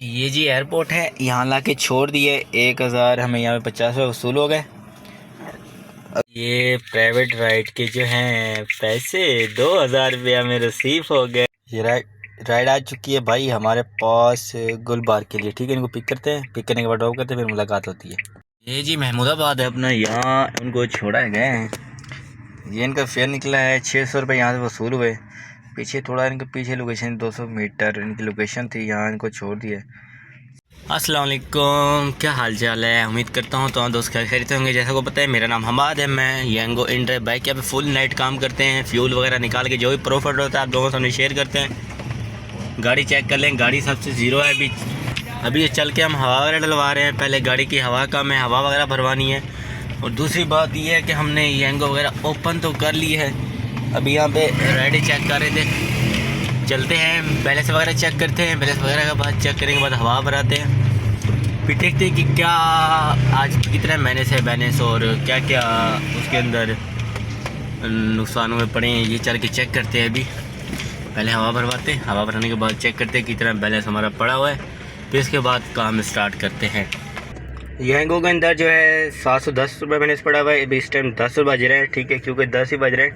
ये जी एयरपोर्ट है, यहाँ ला के छोड़ दिए। 1000 हमें यहाँ पे 50 रुपये वसूल हो गए। अब ये प्राइवेट राइड के जो हैं पैसे 2000 रुपया में रिसीव हो गए। ये राइड आ चुकी है भाई हमारे पास गुलबार के लिए। ठीक है, इनको पिक करते हैं, पिक करने के बाद ड्रॉप करते हैं, फिर मुलाकात होती है। ये जी महमूदाबाद है अपना, यहाँ उनको छोड़ा गए हैं। ये इनका फेयर निकला है 600 रुपये यहाँ से वसूल हुए। पीछे थोड़ा इनके पीछे लोकेशन 200 मीटर इनकी लोकेशन थी, यहाँ इनको छोड़ दिया। अस्सलाम वालेकुम, क्या हाल चाल है? उम्मीद करता हूँ तो दोस्त खैरियत होंगे। जैसा को पता है मेरा नाम हमाद है, मैं यंगो इंड्राइव बाइक यहाँ पे फुल नाइट काम करते हैं। फ्यूल वगैरह निकाल के जो भी प्रॉफिट होता है आप लोगों के सामने शेयर करते हैं। गाड़ी चेक कर लें, गाड़ी सबसे ज़ीरो है अभी चल के हम हवा वगैरह डलवा रहे हैं। पहले गाड़ी की हवा कम है, हवा वगैरह भरवानी है। और दूसरी बात ये है कि हमने यंगो वगैरह ओपन तो कर ली है। अभी यहाँ पे राइड चेक कर रहे थे, चलते हैं बैलेंस वगैरह चेक करते हैं। बैलेंस वगैरह के बाद चेक करने के बाद हवा भराते हैं, फिर देखते हैं कि क्या आज कितना मैनेज है बैलेंस और क्या क्या उसके अंदर नुकसान हुए पड़े हैं। ये चल के चेक करते हैं। अभी पहले हवा भरवाते हैं, हवा भराने के बाद चेक करते हैं कितना बैलेंस हमारा पड़ा हुआ है, फिर इसके बाद काम स्टार्ट करते हैं। यंगो के अंदर जो है 710 रुपये बैलेंस पड़ा हुआ है। अभी इस टाइम 10 बज रहे हैं, ठीक है, क्योंकि 10 ही बज रहे हैं।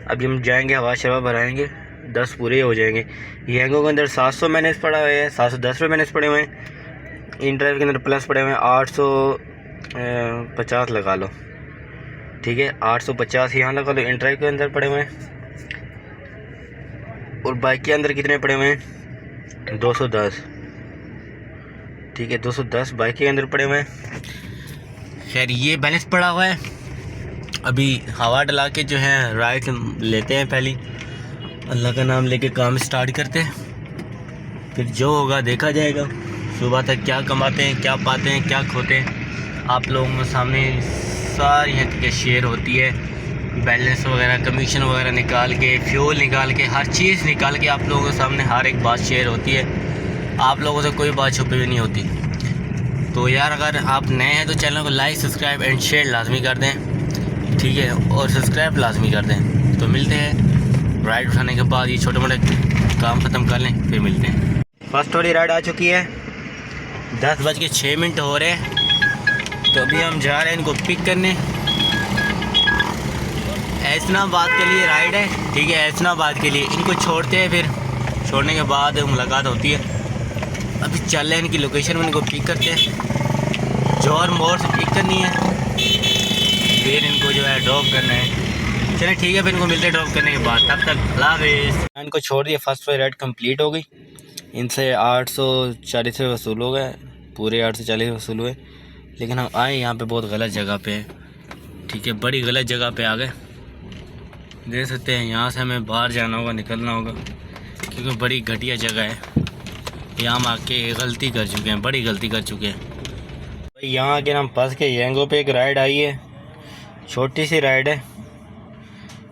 अभी हम जाएंगे हवा शवा भराएंगे, 10 पूरे हो जाएंगे। यंगो के अंदर 700 मैनेज पड़ा हुआ है, 710 रुपये मैनेज पड़े हुए हैं। इन ड्राइव के अंदर प्लस पड़े हुए हैं 850 लगा लो, ठीक है, 850 यहाँ लगा लो। इन ड्राइव के अंदर पड़े हुए हैं। और बाइक के अंदर कितने पड़े हुए हैं? 210, ठीक है, 210 बाइक के अंदर पड़े हुए हैं। खैर ये बैलेंस पड़ा हुआ है। अभी हवा डला के जो है राइड लेते हैं, पहली अल्लाह का नाम लेके काम स्टार्ट करते हैं, फिर जो होगा देखा जाएगा। सुबह तक क्या कमाते हैं, क्या पाते हैं, क्या खोते हैं, आप लोगों के सामने सारी हकीकत शेयर होती है। बैलेंस वगैरह, कमीशन वगैरह निकाल के, फ्यूल निकाल के, हर चीज़ निकाल के आप लोगों के सामने हर एक बात शेयर होती है। आप लोगों से कोई बात छुपी हुई नहीं होती। तो यार अगर आप नए हैं तो चैनल को लाइक, सब्सक्राइब एंड शेयर लाजमी कर दें, ठीक है, और सब्सक्राइब लाजमी कर दें। तो मिलते हैं राइड उठाने के बाद, ये छोटे मोटे काम ख़त्म कर लें, फिर मिलते हैं। फर्स्ट वाली राइड आ चुकी है, 10:06 हो रहे हैं। तो अभी हम जा रहे हैं इनको पिक करने। ऐसनाबाद के लिए राइड है, ठीक है, ऐसनाबाद के लिए इनको छोड़ते हैं, फिर छोड़ने के बाद मुलाकात होती है। अभी चल रहे हैं इनकी लोकेशन में, इनको पिक करते हैं। जौहर मोड़ से पिक करनी है, फिर इनको जो है ड्रॉप करना है। चलिए ठीक है, फिर इनको मिलते हैं ड्रॉप करने के बाद। तब तक अल्लाह हाफ़िज़। इनको छोड़ दिया, फर्स्ट वाली राइड कंप्लीट हो गई। इनसे 840 रुपये वसूल हो गए, पूरे 840 वसूल हुए। लेकिन हम आए यहाँ पे बहुत गलत जगह पे हैं, ठीक है, बड़ी गलत जगह पे आ गए। देख सकते हैं यहाँ से हमें बाहर जाना होगा, निकलना होगा, क्योंकि बड़ी घटिया जगह है। यहाँ हम आके गलती कर चुके हैं, बड़ी गलती कर चुके हैं भाई। यहाँ आके हम फंस के यंगो पे एक राइड आई है, छोटी सी राइड है।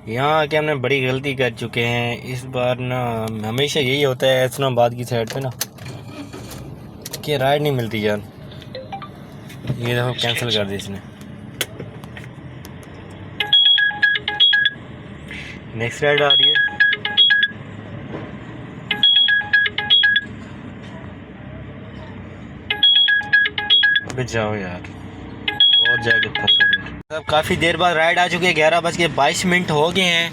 यहाँ आके हमने बड़ी गलती कर चुके हैं। इस बार ना हमेशा यही होता है ऐसनाबाद की साइड पे ना, कि राइड नहीं मिलती जान। ये देखो कैंसिल कर दी इसने। नेक्स्ट राइड आ रही है, जाओ यार, और जाके फंसोगे। अब काफ़ी देर बाद राइड आ चुकी है, 11:22 हो गए हैं।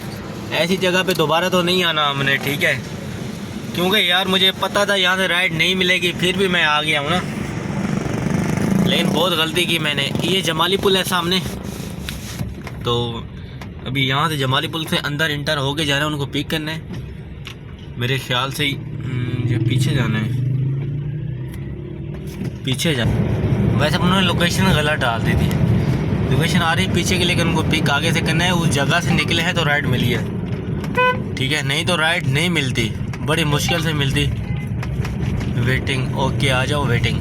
ऐसी जगह पे दोबारा तो नहीं आना हमने, ठीक है, क्योंकि यार मुझे पता था यहाँ से राइड नहीं मिलेगी, फिर भी मैं आ गया हूँ ना। लेकिन बहुत गलती की मैंने। ये जमाली पुल है सामने, तो अभी यहाँ से जमाली पुल से अंदर इंटर होके जाना है, उनको पिक करना है। मेरे ख्याल से ये पीछे जाना है, पीछे जाना। वैसे उन्होंने लोकेशन गलत डाल दी थी, लोकेशन आ रही पीछे के, लेकिन उनको पिक आगे से करना है। उस जगह से निकले हैं तो राइड मिली है, ठीक है, नहीं तो राइड नहीं मिलती, बड़ी मुश्किल से मिलती। वेटिंग, ओके, आ जाओ वेटिंग।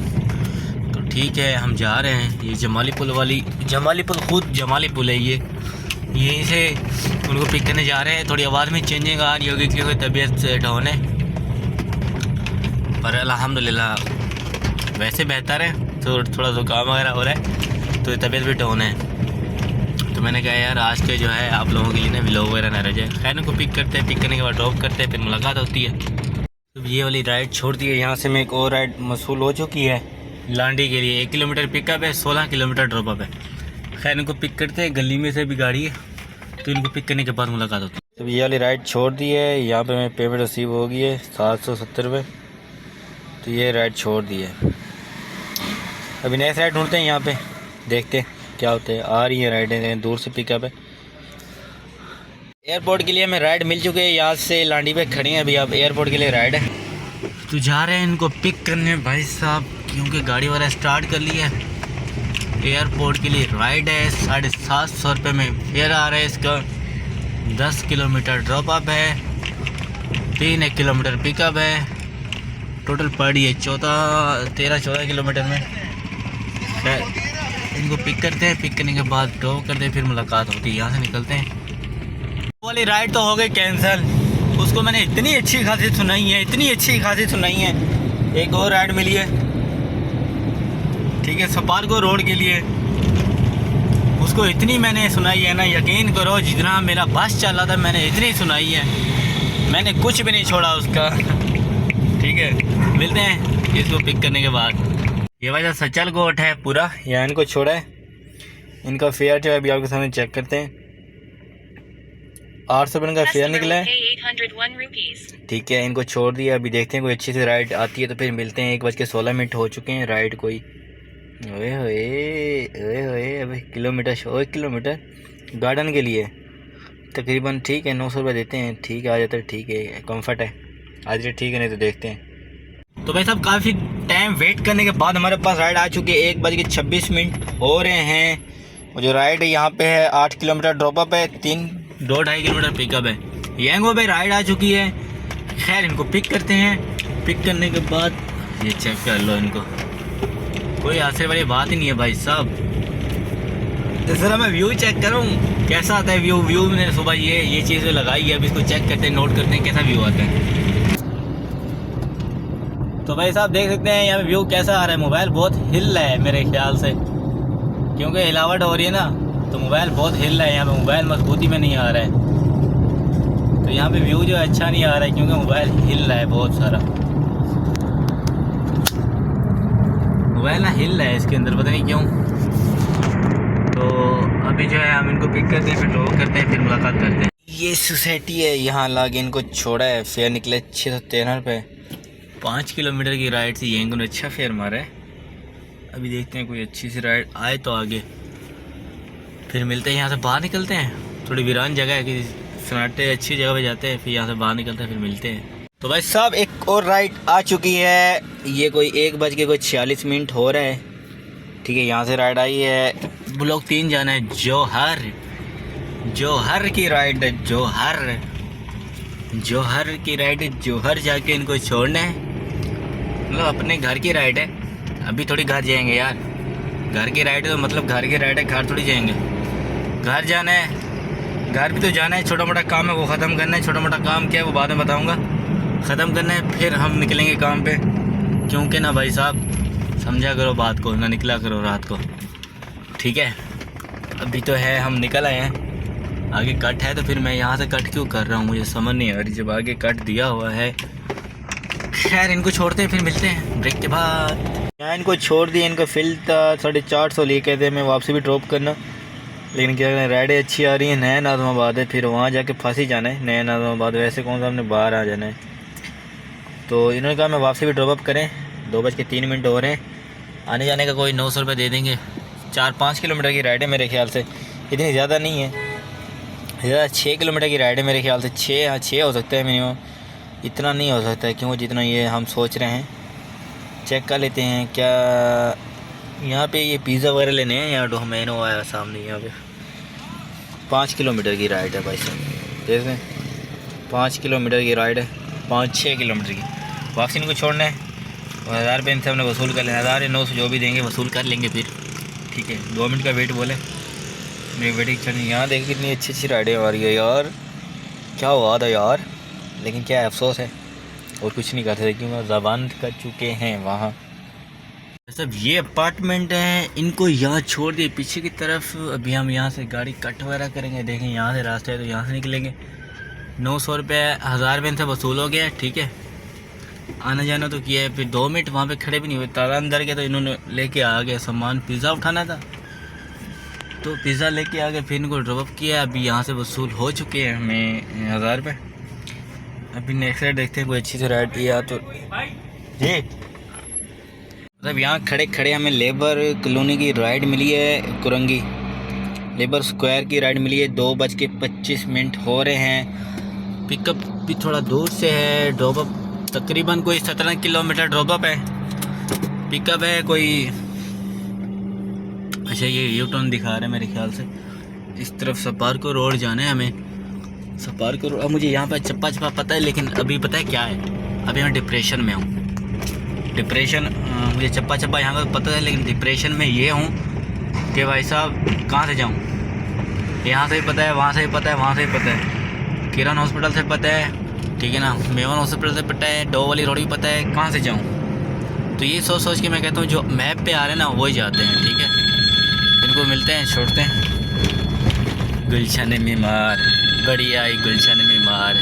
तो ठीक है, हम जा रहे हैं। ये जमाली पुल वाली, जमाली पुल खुद जमाली पुल है ये, यहीं से उनको पिक करने जा रहे हैं। थोड़ी आवाज़ में चेंजिंग आ रही होगी क्योंकि तबीयत डाउन है, पर अल्हम्दुलिल्लाह वैसे बेहतर है। तो थोड़ा ज़ुकाम वगैरह हो रहा है, तो तबीयत भी डाउन है। तो मैंने कहा यार आज के जो है आप लोगों के लिए ना व्लॉग वगैरह ना रह जाए। खैर इनको पिक करते हैं, पिक करने के बाद ड्रॉप करते हैं, फिर मुलाकात होती है। तो ये वाली राइड छोड़ दी है। यहाँ से मैं एक और राइड मसूल हो चुकी है लांडी के लिए। 1 किलोमीटर पिकअप है, 16 किलोमीटर ड्रॉप अप है। खैर इनको पिक करते हैं, गली में से भी गाड़ी है तो इनको पिक करने के बाद मुलाकात होती है। तो ये वाली राइड छोड़ दी है। यहाँ पे मैं पेमेंट रिसीव हो गई है 770 रुपये। तो ये राइड छोड़ दी है। अभी नए राइड ढूंढते हैं, यहाँ पे देखते हैं क्या होता है। आ रही है राइडें, दूर से पिकअप है। एयरपोर्ट के लिए हमें राइड मिल चुकी है। यहाँ से लांडी पे खड़ी हैं अभी। अब एयरपोर्ट के लिए राइड है तो जा रहे हैं इनको पिक करने भाई साहब, क्योंकि गाड़ी वाला स्टार्ट कर लिया है। एयरपोर्ट के लिए राइड है। 750 रुपये में फेयर आ रहा है इसका। 10 किलोमीटर ड्रॉप अप है, 3 किलोमीटर पिकअप है। टोटल पड़ी है 13-14 किलोमीटर में। इनको पिक करते हैं, पिक करने के बाद ड्रॉप करते हैं, फिर मुलाकात होती है। यहाँ से निकलते हैं। वो वाली राइड तो हो गई कैंसिल। उसको मैंने इतनी अच्छी खासी सुनाई है, इतनी अच्छी खासी सुनाई है। एक और राइड मिली है, ठीक है, सपारको रोड के लिए। उसको इतनी मैंने सुनाई है ना, यकीन करो जितना मेरा बस चल रहा था मैंने इतनी सुनाई है। मैंने कुछ भी नहीं छोड़ा उसका। ठीक है, मिलते हैं इसको पिक करने के बाद। ये वजह सचल गोट है पूरा, यहाँ इनको छोड़ा है। इनका फेयर जो है अभी आपके सामने चेक करते हैं। 800 रुपये का फेयर निकला है, ठीक है। इनको छोड़ दिया। अभी देखते हैं कोई अच्छी सी राइड आती है तो फिर मिलते हैं। 1:16 हो चुके हैं राइड कोई। ओए होए अभी किलोमीटर 1 किलोमीटर गार्डन के लिए तकरीबन, ठीक है। 900 रुपये देते हैं, ठीक है, आ जाता है, ठीक है, कंफर्ट है, आ जाए, ठीक है। नहीं तो देखते हैं। तो भाई साहब काफ़ी टाइम वेट करने के बाद हमारे पास राइड आ चुकी है। 1:26 हो रहे हैं। और जो राइड है यहाँ पे है 8 किलोमीटर ड्रॉप अप है, 2.5 किलोमीटर पिकअप है। यंगो पे राइड आ चुकी है। खैर इनको पिक करते हैं। पिक करने के बाद ये चेक कर लो, इनको कोई हादसे वाली बात ही नहीं है भाई साहब। जरा मैं व्यू चेक करूँ कैसा आता है। व्यू मैंने सुबह ये चीज़ें लगाई है। अभी इसको चेक करते हैं, नोट करते हैं कैसा व्यू आता है। तो भाई साहब देख सकते हैं यहाँ पे व्यू कैसा आ रहा है। मोबाइल बहुत हिल रहा है मेरे ख्याल से, क्योंकि हिलावट हो रही है ना, तो मोबाइल बहुत हिल रहा है। यहाँ पे मोबाइल मजबूती में नहीं आ रहा है, तो यहाँ पे व्यू जो है अच्छा नहीं आ रहा है, क्योंकि मोबाइल हिल रहा है बहुत सारा। मोबाइल ना हिल रहा है इसके अंदर, पता नहीं क्यों। तो अभी जो है हम इनको पिक करते हैं, फिर ड्रॉप करते हैं, फिर मुलाकात करते हैं। ये सोसाइटी है, यहाँ लाके इनको छोड़ा है। फेयर निकले 613 रुपये। 5 किलोमीटर की राइड से ये इन्होंने अच्छा फेयर मारा है। अभी देखते हैं कोई अच्छी सी राइड आए तो आगे, फिर मिलते हैं। यहाँ से बाहर निकलते हैं, थोड़ी वीरान जगह है कि सन्नाटे अच्छी जगह पे जाते हैं, फिर यहाँ से बाहर निकलते हैं, फिर मिलते हैं। तो भाई साहब एक और राइड आ चुकी है। ये कोई 1:46 हो रहा है, ठीक है। यहाँ से राइड आई है। ब्लॉक 3 जाना है। जोहर की राइड है। जोहर की राइड है। जोहर जाके इनको छोड़ना है, मतलब अपने घर की राइड है। अभी थोड़ी घर जाएंगे यार, घर की राइड है तो मतलब घर की राइड है, घर थोड़ी जाएंगे। घर जाना है, घर भी तो जाना है। छोटा मोटा काम है वो ख़त्म करना है। छोटा मोटा काम क्या है वो बाद में बताऊंगा। ख़त्म करना है, फिर हम निकलेंगे काम पे। क्योंकि ना भाई साहब समझा करो बात को, ना निकला करो रात को, ठीक है। अभी तो है हम निकल आए हैं। आगे कट है तो फिर मैं यहाँ से कट क्यों कर रहा हूँ मुझे समझ नहीं आ रही, जब आगे कट दिया हुआ है। खैर इनको छोड़ते हैं, फिर मिलते हैं ब्रेक के बाद। यहाँ इनको छोड़ दिया। इनका फिल था 450 लेके थे। मैं वापसी भी ड्रॉप करना, लेकिन क्या करें, राइडें अच्छी आ रही हैं। नया नाज़माबाद है, फिर वहाँ जाके फंसी जाना है। नया नाज़माबाद वैसे कौन सा हमने बाहर आ जाना है। तो इन्होंने कहा मैं वापसी भी ड्रॉप अप करें। 2:03 हो रहे हैं। आने जाने का कोई 900 रुपये दे देंगे। 4-5 किलोमीटर की राइड है मेरे ख्याल से, इतनी ज़्यादा नहीं है। ज़्यादा 6 किलोमीटर की राइड है मेरे ख्याल से। 6 हो सकता है मिनिमम, इतना नहीं हो सकता है क्यों जितना ये हम सोच रहे हैं। चेक कर लेते हैं क्या यहाँ पे ये पिज़्ज़ा वगैरह लेने हैं। यहाँ डोमेनो आया सामने। यहाँ पे 5 किलोमीटर की राइड है भाई साहब, देख रहे हैं। 5 किलोमीटर की राइड है, 5-6 किलोमीटर की। वापसी इनको छोड़ना है। 1000 रुपये इनसे हमने वसूल कर लिया। 1000 या 900 जो भी देंगे वसूल कर लेंगे फिर, ठीक है। 2 मिनट का वेट बोले, मेरी वेटिंग चलनी। यहाँ देख कितनी अच्छी अच्छी राइडें आ रही है यार, क्या हुआ था यार। लेकिन क्या अफसोस है, और कुछ नहीं कर सकते क्योंकि ज़बान कर चुके हैं वहाँ। सब ये अपार्टमेंट है, इनको यहाँ छोड़ दिए पीछे की तरफ। अभी हम यहाँ से गाड़ी कट वगैरह करेंगे। देखें यहाँ से रास्ता है तो यहाँ से निकलेंगे। 900 रुपये 1000 रुपये इनसे वसूल हो गया, ठीक है। आना जाना तो किया है, फिर 2 मिनट वहाँ पे खड़े भी नहीं हुए, ताला अंदर गया तो इन्होंने लेके आ गए सामान, पिज़्ज़ा उठाना था तो पिज़्ज़ा लेके आ गए, फिर इनको ड्रॉप किया। अभी यहाँ से वसूल हो चुके हैं हमें 1000 रुपये। अभी नेक्स्ट राइड देखते हैं कोई अच्छी सी राइड या तो जी। मतलब यहाँ खड़े खड़े हमें लेबर कॉलोनी की राइड मिली है, कुरंगी लेबर स्क्वायर की राइड मिली है। 2:25 हो रहे हैं। पिकअप भी थोड़ा दूर से है, ड्रॉप अप तकरीबन कोई 17 किलोमीटर ड्रॉप अप है, पिकअप है कोई। अच्छा ये यू टर्न दिखा रहा है मेरे ख्याल से, इस तरफ सपारको रोड जाना है हमें, सपारको रोड। अब मुझे यहाँ पर चप्पा चप्पा पता है, लेकिन अभी पता है क्या है, अभी मैं डिप्रेशन में हूँ। डिप्रेशन मुझे चप्पा चप्पा यहाँ का पता है, लेकिन डिप्रेशन में ये हूँ कि भाई साहब कहाँ से जाऊँ। यहाँ से भी पता है, वहाँ से भी पता है, वहाँ से भी पता है, किरण हॉस्पिटल से पता है, ठीक है ना, मेवन हॉस्पिटल से पता है, डो वाली रोड भी पता है, कहाँ से जाऊँ। तो ये सोच सोच के मैं कहता हूँ जो मैप पे आ रहे हैं ना वही जाते हैं, ठीक है। इनको मिलते हैं, छोड़ते हैं। गुलशन मीमार बढ़िया आई, गुलशन मीमार।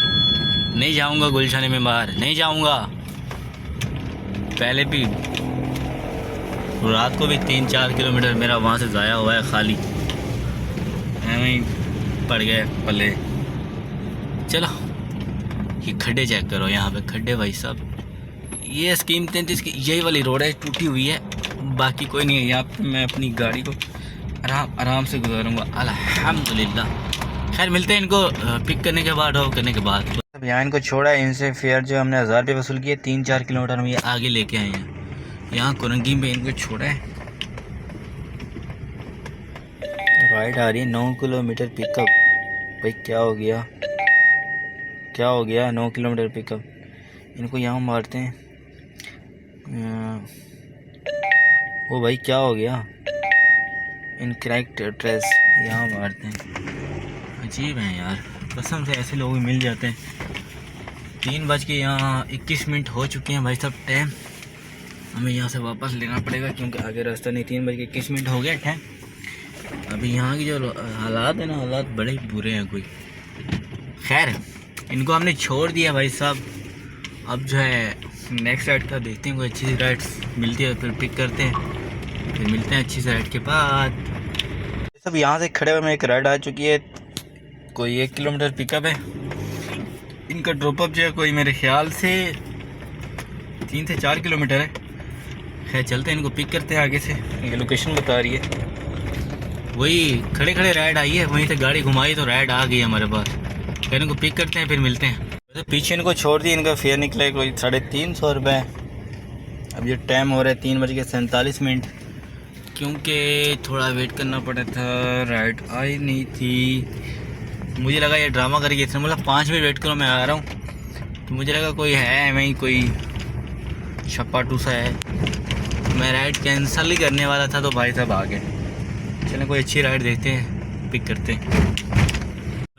नहीं जाऊँगा गुलशन मीमार, नहीं जाऊँगा। पहले भी रात को भी 3-4 किलोमीटर मेरा वहाँ से ज़ाया हुआ है खाली, ही पड़ गए पले। चलो ये खड्डे चेक करो, यहाँ पे खड्डे भाई साहब। ये स्कीम 33 की यही वाली रोड है, टूटी हुई है, बाकी कोई नहीं है। यहाँ पे मैं अपनी गाड़ी को आराम से गुजारूंगा अल्हम्दुलिल्लाह। खैर मिलते हैं इनको पिक करने के बाद, ड्रॉप करने के बाद। अब यहाँ इनको छोड़ा है, इनसे फेयर जो हमने 1000 रुपये वसूल किए, 3-4 किलोमीटर हम ये आगे लेके आए हैं। यहाँ कुरंगी में इनको छोड़ा है, राइड आ रही है 9 किलोमीटर पिकअप। भाई क्या हो गया, क्या हो गया, 9 किलोमीटर पिकअप। इनको यहाँ मारते हैं। ओ भाई क्या हो गया, इनकरेक्ट एड्रेस, यहाँ मारते हैं। अजीब है यार, कसम से ऐसे लोग भी मिल जाते हैं। 3:21 हो चुके हैं भाई साहब टाइम। हमें यहाँ से वापस लेना पड़ेगा क्योंकि आगे रास्ता नहीं। 3:21 हो गया टाइम। अभी यहाँ की जो हालात है ना, हालात बड़े बुरे हैं कोई। खैर इनको हमने छोड़ दिया भाई साहब। अब जो है नेक्स्ट राइड का देखते हैं, कोई अच्छी सी राइड्स मिलती है फिर पिक करते हैं, फिर मिलते हैं अच्छी सी राइड के बाद। सब यहाँ से खड़े हुए में एक राइड आ चुकी है, कोई 1 किलोमीटर पिकअप है। इनका ड्रॉप अप जो है कोई मेरे ख्याल से 3 से 4 किलोमीटर है। खैर चलते हैं, इनको पिक करते हैं आगे से। ये लोकेशन बता रही है, वही खड़े खड़े राइड आई है, वहीं से गाड़ी घुमाई तो राइड आ गई हमारे पास। फिर इनको पिक करते हैं, फिर मिलते हैं। तो पीछे इनको छोड़ दिया, इनका फेयर निकला है कोई 350 रुपये। अब ये टाइम हो रहा है 3:47, क्योंकि थोड़ा वेट करना पड़ा था, राइड आई नहीं थी। मुझे लगा ये ड्रामा करके इसने बोला 5 मिनट वेट करो मैं आ रहा हूँ, तो मुझे लगा कोई है वहीं कोई छप्पा सा है, तो मैं राइड कैंसिल ही करने वाला था, तो भाई साहब आ गए। चलें कोई अच्छी राइड देखते हैं, पिक करते हैं।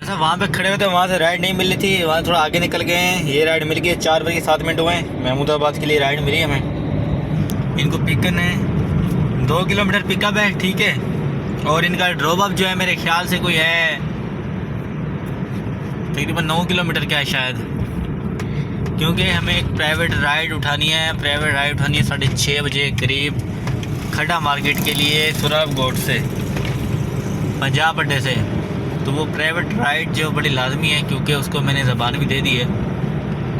वैसे वहाँ पे खड़े हुए थे, वहाँ से राइड नहीं मिल रही थी, वहाँ थोड़ा आगे निकल गए हैं। ये राइड मिल गई, 4:07 हुए हैं। महमूदाबाद के लिए राइड मिली है हमें। इनको पिक करना है, 2 किलोमीटर पिकअप है, ठीक है। और इनका ड्रॉप अप जो है मेरे ख्याल से कोई है तकरीबन 9 किलोमीटर का है शायद, क्योंकि हमें एक प्राइवेट राइड उठानी है। प्राइवेट राइड उठानी है 6:30 बजे करीब, खड्डा मार्केट के लिए, सुराब गोट से, पंजाब अड्डे से। तो वो प्राइवेट राइड जो बड़ी लाजमी है, क्योंकि उसको मैंने ज़बान भी दे दी है,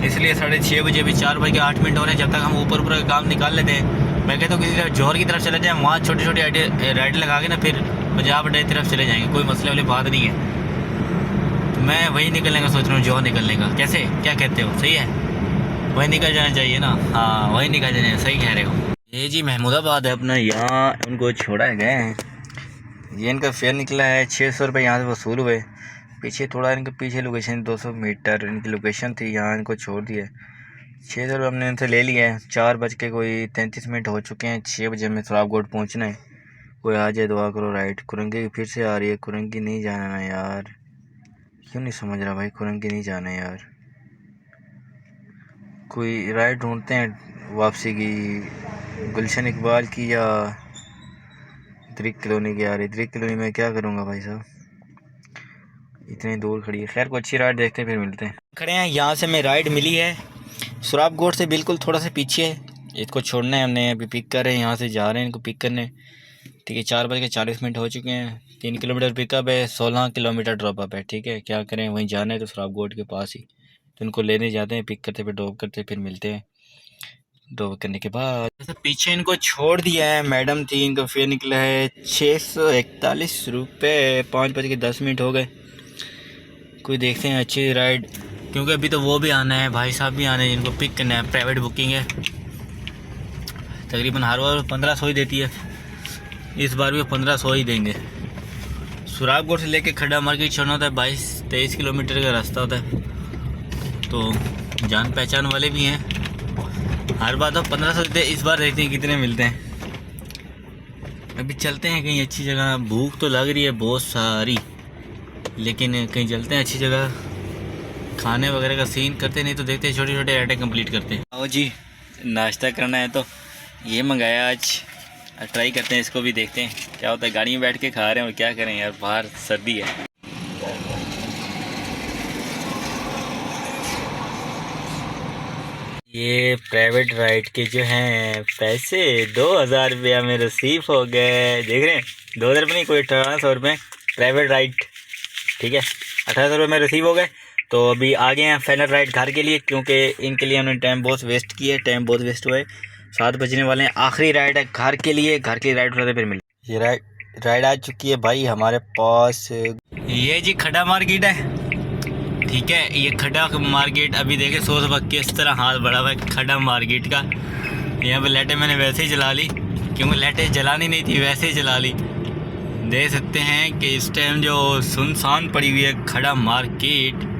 इसलिए 6:30 बजे भी 4:08 हो रहे हैं। जब तक हम ऊपर ऊपर का काम निकाल लेते हैं, मैं कहता हूँ किसी तरह जौहर की तरफ चले जाएँ, वहाँ छोटी छोटी राइड लगा के ना फिर पंजाब अड्डे की तरफ चले जाएंगे, कोई मसले वाली बात नहीं है। तो मैं वहीं निकलने का सोच रहा हूँ, जौहर निकलने का। कैसे, क्या कहते हो, सही है? वहीं निकल जाना चाहिए ना, हाँ वहीं निकल जाना, सही कह रहे हो। ये जी महमूदाबाद है अपना, यहाँ उनको छोड़ा गए हैं। ये इनका फेयर निकला है 600 रुपये, यहाँ से वसूल हुए। पीछे थोड़ा इनके पीछे लोकेशन 200 मीटर इनकी लोकेशन थी, यहाँ इनको छोड़ दिया। 600 रुपये हमने इनसे ले लिया है। 4:33 हो चुके हैं, 6 बजे हमें सुराबगोट पहुँचना है। कोई आ जाए दुआ करो। राइट कुरंगी फिर से आ रही है, कुरंगी नहीं जाना ना यार, क्यों नहीं समझ रहा भाई, कुरंगी नहीं जाना यार। कोई राइड ढूंढते हैं वापसी की, गुलशन इकबाल की या दरिक कॉलोनी की आ रही। दरिक कॉलोनी में क्या करूँगा भाई साहब, इतनी दूर खड़ी है। खैर कोई अच्छी राइड देखते हैं, फिर मिलते हैं। खड़े हैं, यहाँ से हमें राइड मिली है सुराब गोट से बिल्कुल थोड़ा सा पीछे है, इसको छोड़ना है हमने। अभी पिक कर रहे हैं, यहाँ से जा रहे हैं इनको पिक करने। ठीक है, 4:40 हो चुके हैं। 3 किलोमीटर पिकअप है, 16 किलोमीटर ड्रॉप अप है। ठीक है, क्या करें, वहीं जाना है तो सुराब गोट के पास ही, तो इनको लेने जाते हैं, पिक करते फिर ड्रॉप करते, फिर मिलते हैं। ड्रॉप करने के बाद जैसे पीछे इनको छोड़ दिया है, मैडम थी, इनका फेयर निकला है 641 रुपये। 5:10 हो गए। कोई देखते हैं अच्छी राइड, क्योंकि अभी तो वो भी आना है, भाई साहब भी आने हैं, इनको पिक करना है। प्राइवेट बुकिंग है, तकरीबन हर बार 1500 ही देती है, इस बार भी 1500 ही देंगे। सुराबगढ़ से लेके खड्डा मार्केट छोड़ना होता है, 22-23 किलोमीटर का रास्ता होता है, तो जान पहचान वाले भी हैं। हर बार तो 1500 देते, इस बार देखते हैं कितने मिलते हैं। अभी चलते हैं कहीं अच्छी जगह, भूख तो लग रही है बहुत सारी, लेकिन कहीं चलते हैं अच्छी जगह, खाने वगैरह का सीन करते, नहीं तो देखते हैं छोटे छोटे राइडें कंप्लीट करते हैं। आओ जी, नाश्ता करना है तो ये मंगाया आज, ट्राई करते हैं इसको भी, देखते हैं क्या होता है। गाड़ी में बैठ के खा रहे हैं और क्या करें यार, बाहर सर्दी है। ये प्राइवेट राइड के जो हैं पैसे 2000 रुपया में रिसीव हो गए। देख रहे हैं, 2000 रुपये नहीं, कोई 1800 रुपये प्राइवेट राइड। ठीक है, 1800 रुपये में रिसीव हो गए। तो अभी आ गए हैं फाइनल राइड घर के लिए, क्योंकि इनके लिए हमने टाइम बहुत वेस्ट किया है, टाइम बहुत वेस्ट हुआ है। 7 बजने वाले हैं, आखिरी राइड है घर के लिए, घर की राइड उठाते फिर मिल। ये राइड आ चुकी है भाई हमारे पास। ये जी खड्डा मार्केट है। ठीक है, ये खड्डा मार्केट, अभी देखे 100 रुपये किस तरह हाथ बढ़ा हुआ है खड्डा मार्केट का। यहाँ पे लाइटें मैंने वैसे ही जला ली, क्योंकि लाइटें जलानी नहीं थी, वैसे ही जला ली। देख सकते हैं कि इस टाइम जो सुनसान पड़ी हुई है खड्डा मार्केट।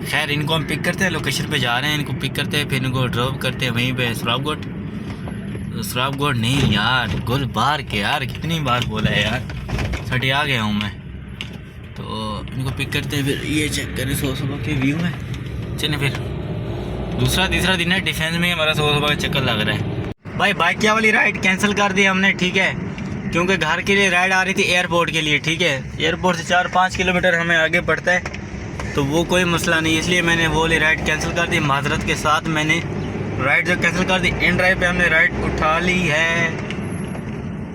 खैर, इनको हम पिक करते हैं, लोकेशन पे जा रहे हैं, इनको पिक करते हैं, फिर इनको ड्रॉप करते हैं वहीं पे सुराबगढ़। सुराबगढ़ नहीं यार, गुलबार के, यार कितनी बार बोला है यार, सटी आ गया हूँ मैं। तो इनको पिक करते हैं, फिर ये चेक करें 100 रुपये के व्यू है। चलिए फिर दूसरा तीसरा दिन है, डिफेंस में हमारा 100 रुपये का चक्कर लग रहा है। भाई बाइकिया वाली राइड कैंसिल कर दी हमने। ठीक है, क्योंकि घर के लिए राइड आ रही थी एयरपोर्ट के लिए। ठीक है, एयरपोर्ट से 4-5 किलोमीटर हमें आगे पड़ता है, तो वो कोई मसला नहीं, इसलिए मैंने वो वाली राइड कैंसिल कर दी। माजरत के साथ मैंने राइड जो कैंसिल कर दी, इन ड्राइव पे हमने राइड उठा ली है।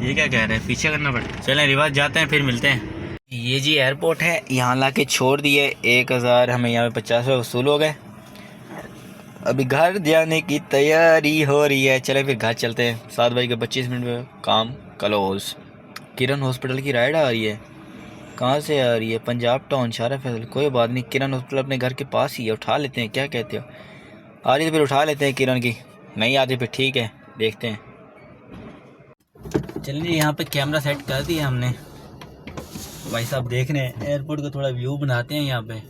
ये क्या कह रहे हैं, पीछे करना पड़ता। चलें रिवाज जाते हैं, फिर मिलते हैं। ये जी एयरपोर्ट है, यहाँ ला के छोड़ दिए। 1000 हमें यहाँ पे 50 रुपये वसूल हो गए। अभी घर जाने की तैयारी हो रही है। चले फिर घर चलते हैं। 7:25 में काम क्लोज। किरण हॉस्पिटल की राइड आ रही है। कहाँ से आ रही है? पंजाब टाउन, शारा फैसल। कोई बात नहीं, किरण हॉस्पिटल अपने घर के पास ही है, उठा लेते हैं। क्या कहते हो, आ रही तो फिर उठा लेते हैं किरण की, नहीं आती फिर ठीक है, देखते हैं। चलिए, यहाँ पे कैमरा सेट कर दिया हमने। भाई साहब देख रहे हैं, एयरपोर्ट का थोड़ा व्यू बनाते हैं, यहाँ पे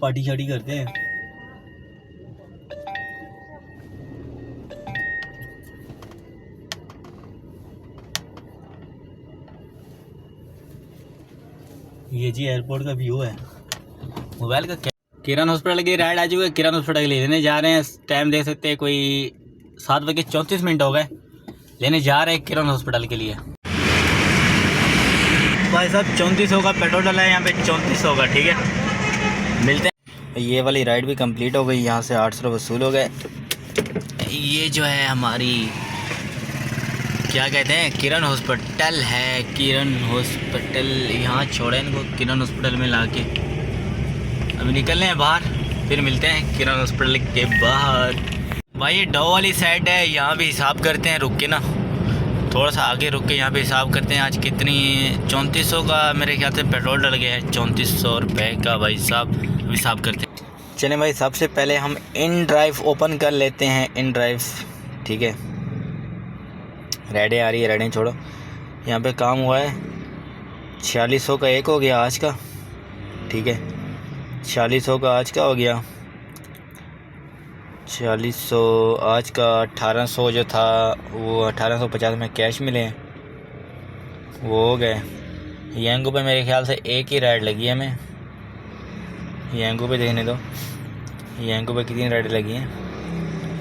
पार्टी शार्टी करते हैं। ये जी एयरपोर्ट का व्यू है। मोबाइल का किरण हॉस्पिटल की राइड आ चुकी है, किरण हॉस्पिटल के लिए लेने जा रहे हैं। टाइम देख सकते हैं, कोई 7:34 हो गए। लेने जा रहे हैं किरण हॉस्पिटल के लिए। भाई साहब 3400 का पेट्रोल डाला है यहाँ पे, 3400 का। ठीक है, मिलते हैं। ये वाली राइड भी कंप्लीट हो गई, यहाँ से 800 वसूल हो गए। ये जो है हमारी क्या कहते हैं, किरण हॉस्पिटल है। किरण हॉस्पिटल, यहाँ छोड़े इनको किरण हॉस्पिटल में लाके। अभी निकलने हैं बाहर, फिर मिलते हैं किरण हॉस्पिटल के बाहर। भाई ये डो वाली साइड है, यहाँ भी हिसाब करते हैं, रुक के ना थोड़ा सा आगे रुक के यहाँ पे हिसाब करते हैं। आज कितनी 3400 का मेरे ख्याल से पेट्रोल डल गया है, 3400 रुपये का भाई साहब हिसाब करते हैं। चलें भाई, सबसे पहले हम इन ड्राइव ओपन कर लेते हैं, इन ड्राइव। ठीक है, राइडें आ रही है, राइडें छोड़ो। यहाँ पे काम हुआ है 4600 का एक हो गया आज का। ठीक है, 4600 का आज का हो गया। 4600 आज का। 1800 जो था वो 1850 में कैश मिले हैं, वो हो गए। यंगो पे मेरे ख्याल से एक ही राइड लगी है हमें। यंगो पे देखने दो, यंगो पे कितनी राइडें लगी हैं,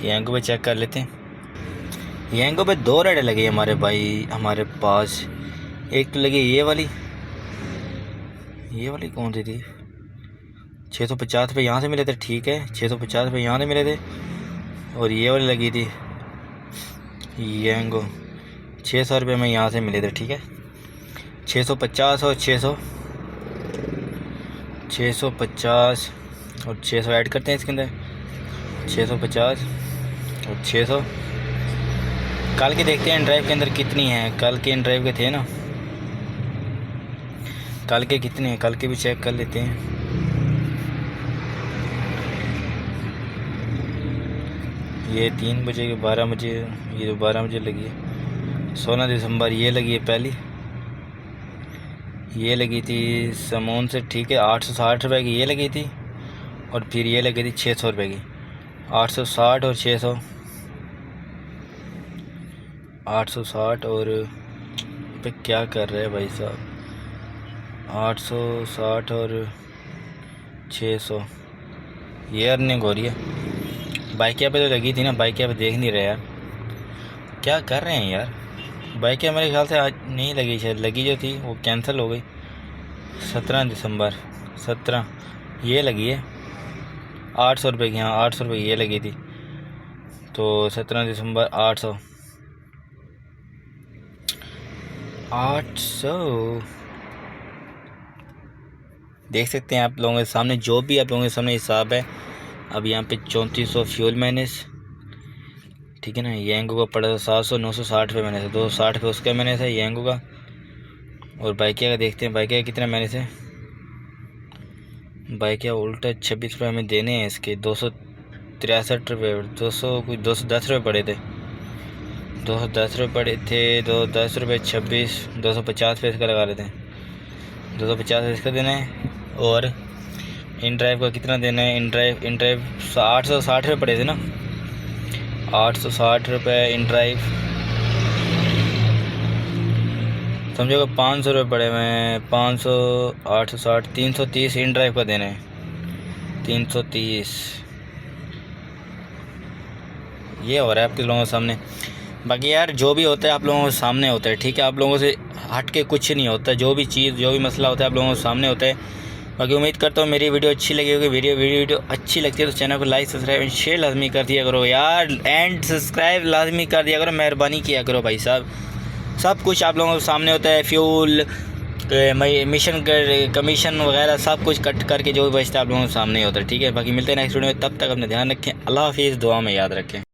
यंगो पे चेक कर लेते हैं। यंगो पे 2 राइडें लगी हैं हमारे भाई, हमारे पास। एक तो लगी ये वाली कौन सी थी? 650 रुपये यहाँ से मिले थे। ठीक है, 650 रुपये यहाँ से मिले थे। और ये वाली लगी थी येंगो 600 रुपये में यहाँ से मिले थे। ठीक है, 650 और 650 और 600 ऐड करते हैं इसके अंदर, 650 और 600। कल के देखते हैं इन ड्राइव के अंदर कितनी है। कल के इन ड्राइव के थे ना, कल के कितने हैं, कल के भी चेक कर लेते हैं। ये 3 बजे के 12 बजे, ये जो 12 बजे लगी है 16 दिसंबर, ये लगी है पहली, ये लगी थी समून से। ठीक है, 860 रुपये की ये लगी थी, और फिर ये लगी थी 600 रुपये की। 860 और 600, 860 और पे क्या कर रहे हैं भाई साहब, 860 और 600, ये अर्निंग हो रही है। बाइकिया पे तो लगी थी ना, बाइकिया पे देख नहीं रहे यार, क्या कर रहे हैं यार। बाइकिया मेरे ख्याल से आज नहीं लगी, शायद लगी जो थी वो कैंसिल हो गई। 17 दिसंबर 17 ये लगी है 800 रुपये की, हाँ 800 रुपये की ये लगी थी। तो 17 दिसंबर 800 देख सकते हैं आप लोगों के सामने, जो भी आप लोगों के सामने हिसाब है। अब यहाँ पे 3400 फ्यूल माइनस, ठीक है ना। येंगो का पड़ा था 700, 960 रुपये मैंने से, 260 रुपये उसका मैंने से येंगो का। और बाइकिया का देखते हैं, बाइकिया का कितना मैंने से। बाइकिया उल्टा 26 रुपये हमें देने हैं इसके, 263 रुपये, 210 रुपये पड़े थे, 210 रुपये पड़े थे, 210 रुपये 26, 250 रुपये इसका लगा लेते हैं, 250 इसका देना है। और इन ड्राइव का कितना देना है, इन ड्राइव 860 रुपये पड़े थे ना, 860 रुपये इन ड्राइव, समझो कि 500 रुपये पड़े हुए, 500 860 330 इन ड्राइव का देना है, 330 ये हो रहा है आपके लोगों के सामने। बाकी यार जो भी होता है आप लोगों के सामने होता है, ठीक है। आप लोगों से हट के कुछ नहीं होता, जो भी चीज़ जो भी मसला होता है आप लोगों के सामने होता है। बाकी उम्मीद करता हूँ मेरी वीडियो अच्छी लगी होगी। वीडियो अच्छी लगती है तो चैनल को लाइक सब्सक्राइब एंड शेयर लाजमी कर दिया करो यार, एंड सब्सक्राइब लाजमी कर दिया करो, मेहरबानी किया करो भाई साहब। सब कुछ आप लोगों के सामने होता है, फ्यूल मिशन कमीशन वगैरह सब कुछ कट करके जो भी बचता है आप लोगों के सामने होता है, ठीक है। बाकी मिलते हैं नेक्स्ट वीडियो में, तब तक अपना ध्यान रखें। अल्लाह हाफिज़, दुआ में याद रखें।